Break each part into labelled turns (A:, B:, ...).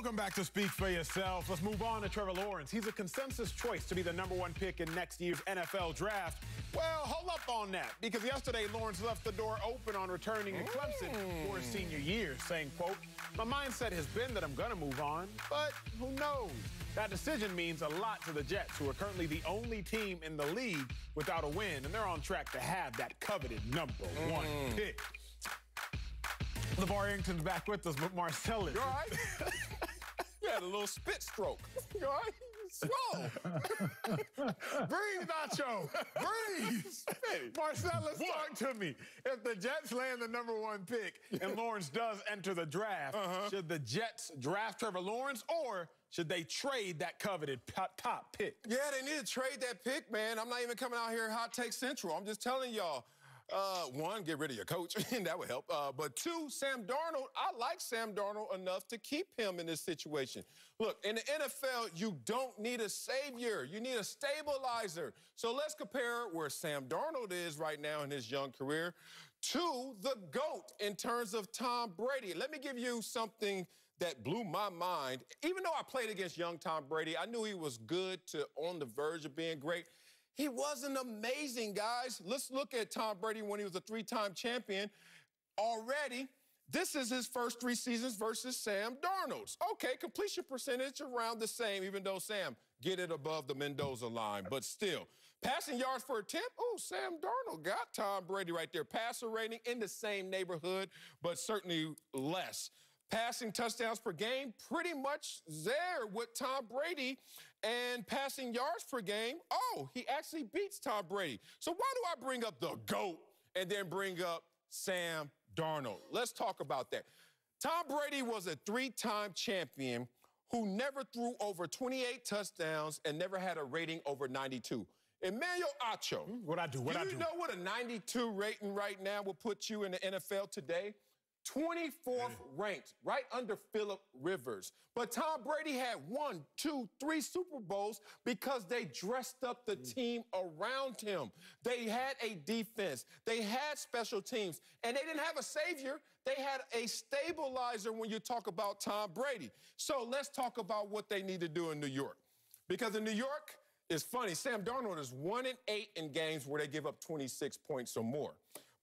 A: Welcome back to Speak for Yourself. Let's move on to Trevor Lawrence. He's a consensus choice to be the #1 pick in next year's NFL draft. Well, hold up on that, because yesterday Lawrence left the door open on returning to Clemson for his senior year, saying, quote, "My mindset has been that I'm going to move on, but who knows?" That decision means a lot to the Jets, who are currently the only team in the league without a win, and they're on track to have that coveted #1 pick. LeVar Arrington's back with us, but Marcellus.
B: You all right? You had a little spit stroke. You all right? Slow.
A: Breathe, Nacho. Breathe. Marcellus, talk to me. If the Jets land the #1 pick and Lawrence does enter the draft, should the Jets draft Trevor Lawrence, or should they trade that coveted top pick?
B: Yeah, they need to trade that pick, man. I'm not even coming out here hot take central. I'm just telling y'all. One, get rid of your coach, and that would help. But two, Sam Darnold, I like Sam Darnold enough to keep him in this situation. Look, in the NFL, you don't need a savior. You need a stabilizer. So let's compare where Sam Darnold is right now in his young career to the GOAT in terms of Tom Brady. Let me give you something that blew my mind. Even though I played against young Tom Brady, I knew he was good to on the verge of being great. He wasn't amazing, guys. Let's look at Tom Brady when he was a 3-time champion. Already, this is his first 3 seasons versus Sam Darnold's. Okay, completion percentage around the same, even though Sam get it above the Mendoza line. But still, passing yards per attempt, Sam Darnold got Tom Brady right there. Passer rating in the same neighborhood, but certainly less. Passing touchdowns per game, pretty much there with Tom Brady. And passing yards per game, he actually beats Tom Brady. So why do I bring up the GOAT and then bring up Sam Darnold? Let's talk about that. Tom Brady was a 3-time champion who never threw over 28 touchdowns and never had a rating over 92. Emmanuel Acho.
A: Do
B: you know what a 92 rating right now will put you in the NFL today? 24th ranked, right under Phillip Rivers. But Tom Brady had 1, 2, 3 Super Bowls because they dressed up the team around him. They had a defense. They had special teams. And they didn't have a savior. They had a stabilizer when you talk about Tom Brady. So let's talk about what they need to do in New York. Because in New York, it's funny, Sam Darnold is 1-8 in games where they give up 26 points or more.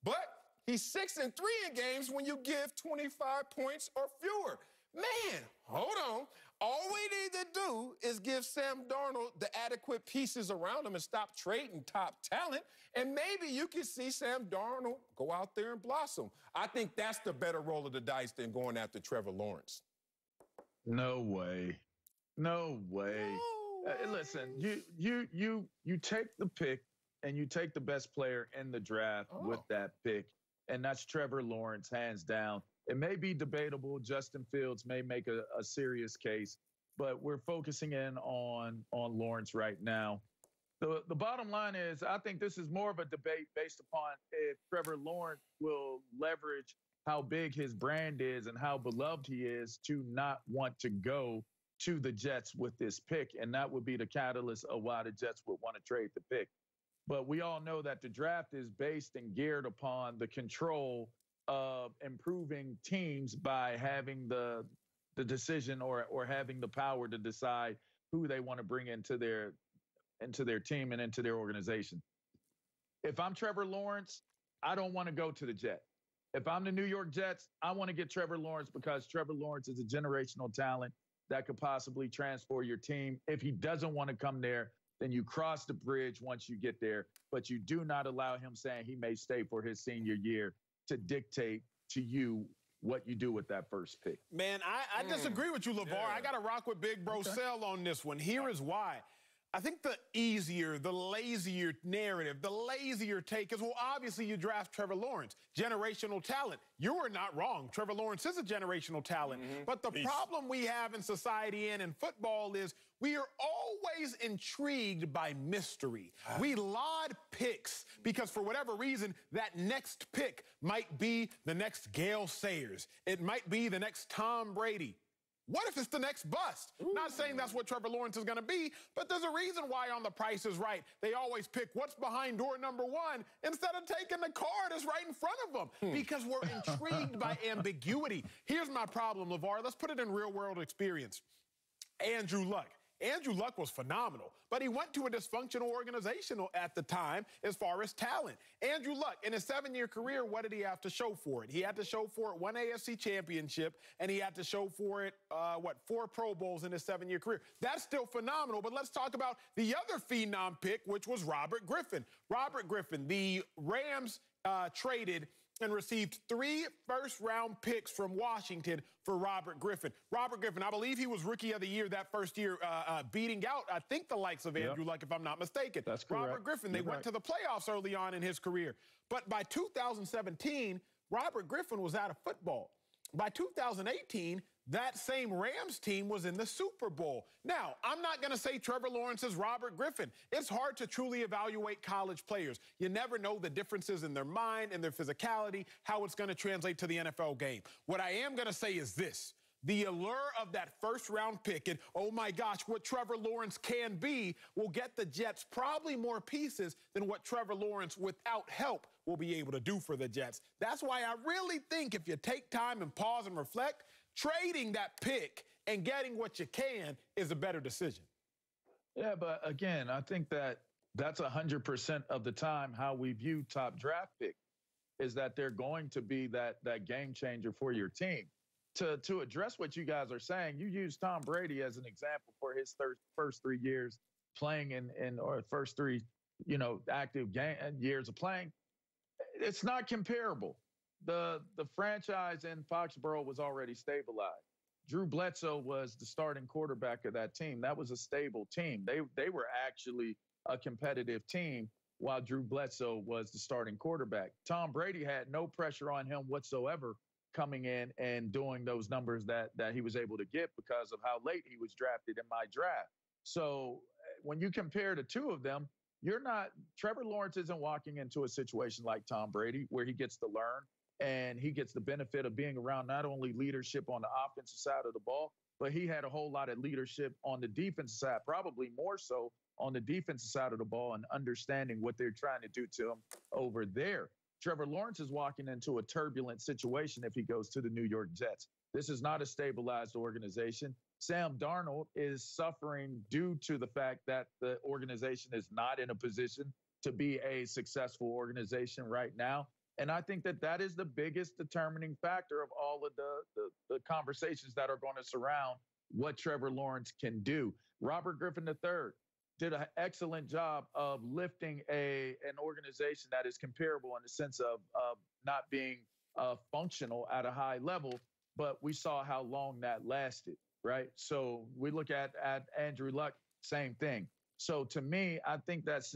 B: But he's 6-3 in games when you give 25 points or fewer. Man, hold on. All we need to do is give Sam Darnold the adequate pieces around him and stop trading top talent, and maybe you can see Sam Darnold go out there and blossom. I think that's the better roll of the dice than going after Trevor Lawrence.
C: No way. No way. Listen, you take the pick and you take the best player in the draft with that pick. And that's Trevor Lawrence, hands down. It may be debatable. Justin Fields may make a serious case, but we're focusing in on Lawrence right now. The bottom line is I think this is more of a debate based upon if Trevor Lawrence will leverage how big his brand is and how beloved he is to not want to go to the Jets with this pick. And that would be the catalyst of why the Jets would want to trade the pick. But we all know that the draft is based and geared upon the control of improving teams by having the decision or having the power to decide who they want to bring into their team and into their organization. If I'm Trevor Lawrence, I don't want to go to the Jets. If I'm the New York Jets, I want to get Trevor Lawrence because Trevor Lawrence is a generational talent that could possibly transform your team. If he doesn't want to come there, then you cross the bridge once you get there, but you do not allow him saying he may stay for his senior year to dictate to you what you do with that first pick.
A: Man, I disagree with you, LeVar.
B: Yeah.
A: I got to rock with Big Bro Cell on this one. Here is why. I think the easier, the lazier narrative, the lazier take is, well, obviously you draft Trevor Lawrence, generational talent. You are not wrong. Trevor Lawrence is a generational talent. But the problem we have in society and in football is we are always intrigued by mystery. We laud picks because for whatever reason, that next pick might be the next Gale Sayers. It might be the next Tom Brady. What if it's the next bust? Ooh. Not saying that's what Trevor Lawrence is going to be, but there's a reason why on The Price is Right, they always pick what's behind door number 1 instead of taking the car that's right in front of them because we're intrigued by ambiguity. Here's my problem, LeVar. Let's put it in real-world experience. Andrew Luck. Andrew Luck was phenomenal, but he went to a dysfunctional organization at the time as far as talent. Andrew Luck, in his 7-year career, what did he have to show for it? He had to show for it 1 AFC championship, and he had to show for it, 4 Pro Bowls in his 7-year career. That's still phenomenal, but let's talk about the other phenom pick, which was Robert Griffin. Robert Griffin, the Rams traded and received 3 first-round picks from Washington for Robert Griffin. Robert Griffin, I believe he was Rookie of the Year that first year, beating out, I think, the likes of Andrew Luck, if I'm not mistaken.
C: That's correct.
A: Robert Griffin, they went to the playoffs early on in his career. But by 2017, Robert Griffin was out of football. By 2018, that same Rams team was in the Super Bowl. Now, I'm not going to say Trevor Lawrence is Robert Griffin. It's hard to truly evaluate college players. You never know the differences in their mind and their physicality, how it's going to translate to the NFL game. What I am going to say is this. The allure of that first-round pick and, oh, my gosh, what Trevor Lawrence can be will get the Jets probably more pieces than what Trevor Lawrence, without help, will be able to do for the Jets. That's why I really think if you take time and pause and reflect, trading that pick and getting what you can is a better decision.
C: Yeah, but again, I think that's 100% of the time how we view top draft pick is that they're going to be that game changer for your team. To address what you guys are saying, you use Tom Brady as an example for his first 3 years playing or first 3, active years of playing. It's not comparable. The franchise in Foxborough was already stabilized. Drew Bledsoe was the starting quarterback of that team. That was a stable team. They were actually a competitive team while Drew Bledsoe was the starting quarterback. Tom Brady had no pressure on him whatsoever coming in and doing those numbers that he was able to get because of how late he was drafted in my draft. So when you compare the two of them, Trevor Lawrence isn't walking into a situation like Tom Brady where he gets to learn and he gets the benefit of being around not only leadership on the offensive side of the ball, but he had a whole lot of leadership on the defensive side, probably more so on the defensive side of the ball and understanding what they're trying to do to him over there. Trevor Lawrence is walking into a turbulent situation if he goes to the New York Jets. This is not a stabilized organization. Sam Darnold is suffering due to the fact that the organization is not in a position to be a successful organization right now. And I think that is the biggest determining factor of all of the conversations that are going to surround what Trevor Lawrence can do. Robert Griffin III did an excellent job of lifting an organization that is comparable in the sense of not being functional at a high level, but we saw how long that lasted, right? So we look at Andrew Luck, same thing. So to me, I think that's,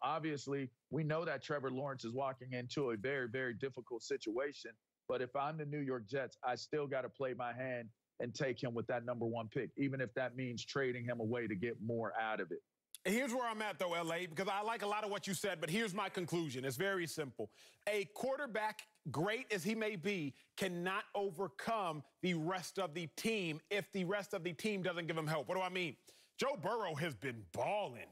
C: obviously we know that Trevor Lawrence is walking into a very, very difficult situation. But if I'm the New York Jets, I still got to play my hand and take him with that number 1 pick, even if that means trading him away to get more out of it.
A: Here's where I'm at, though, L.A., because I like a lot of what you said, but here's my conclusion. It's very simple. A quarterback, great as he may be, cannot overcome the rest of the team if the rest of the team doesn't give him help. What do I mean? Joe Burrow has been balling.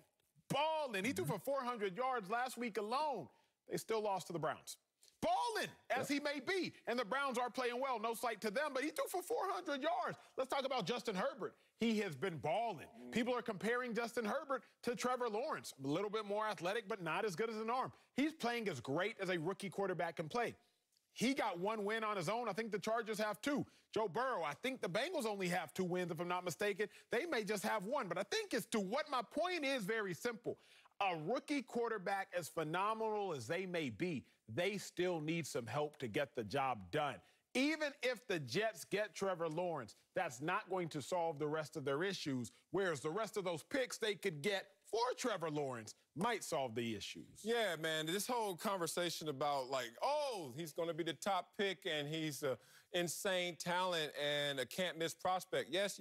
A: He threw for 400 yards last week alone. They still lost to the Browns. Balling as he may be, and the Browns are playing well, no slight to them, but he threw for 400 yards. Let's talk about Justin Herbert. He has been balling. People are comparing Justin Herbert to Trevor Lawrence. A little bit more athletic, but not as good as an arm. He's playing as great as a rookie quarterback can play. He got 1 win on his own. I think the Chargers have 2. Joe Burrow, I think the Bengals only have 2 wins, if I'm not mistaken. They may just have 1, but I think it's 2. What my point is very simple. A rookie quarterback, as phenomenal as they may be, they still need some help to get the job done. Even if the Jets get Trevor Lawrence, that's not going to solve the rest of their issues, whereas the rest of those picks they could get for Trevor Lawrence might solve the issues.
B: Yeah, man, this whole conversation about he's going to be the top pick and he's insane talent and a can't-miss prospect. Yes.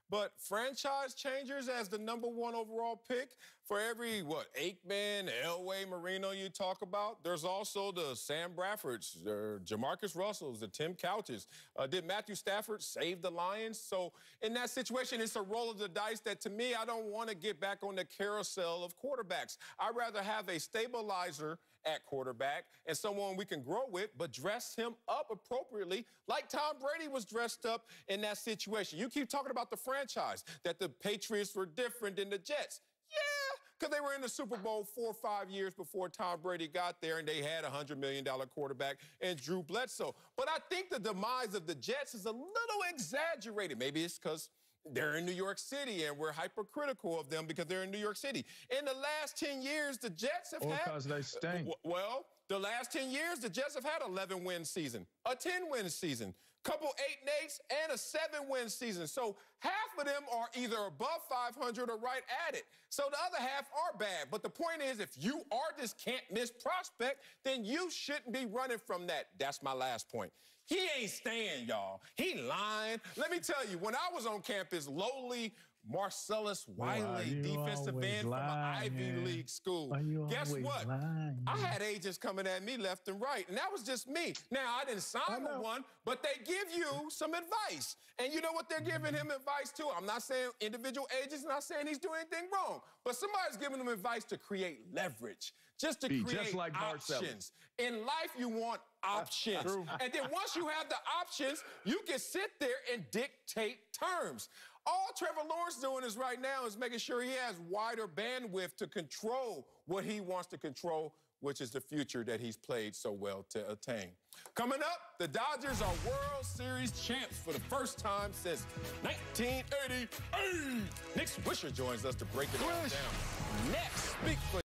B: But franchise changers as the #1 overall pick, for every, Aikman, Elway, Marino you talk about, there's also the Sam Bradfords, Jamarcus Russells, the Tim Couches. Did Matthew Stafford save the Lions? So in that situation, it's a roll of the dice that, to me, I don't want to get back on the carousel of quarterbacks. I'd rather have a stabilizer at quarterback and someone we can grow with, but dress him up appropriately like Tom Brady was dressed up in that situation. You keep talking about the franchise, that the Patriots were different than the Jets. Yeah, because they were in the Super Bowl 4 or 5 years before Tom Brady got there, and they had a $100 million quarterback and Drew Bledsoe. But I think the demise of the Jets is a little exaggerated. Maybe it's because they're in New York City, and we're hypercritical of them because they're in New York City. In the last 10 years, the Jets have had...
C: because they stink.
B: Well, the last 10 years, the Jets have had 11-win season, a 10-win season, couple 8-8s, and a 7-win season. So half of them are either above 500 or right at it. So the other half are bad. But the point is, if you are this can't-miss prospect, then you shouldn't be running from that. That's my last point. He ain't staying, y'all. He lying. Let me tell you, when I was on campus, lowly Marcellus Wiley, defensive end from an Ivy League school. Guess what? I had agents coming at me left and right, and that was just me. Now, I didn't sign with one, but they give you some advice. And you know what they're giving him advice to? I'm not saying individual agents, not saying he's doing anything wrong, but somebody's giving him advice to create leverage, just to create
C: just like
B: options. In life, you want options. And then once you have the options, you can sit there and dictate terms. All Trevor Lawrence doing is right now is making sure he has wider bandwidth to control what he wants to control, which is the future that he's played so well to attain. Coming up, the Dodgers are World Series champs for the first time since 1988. Nick Swisher joins us to break it all down. Next, speak for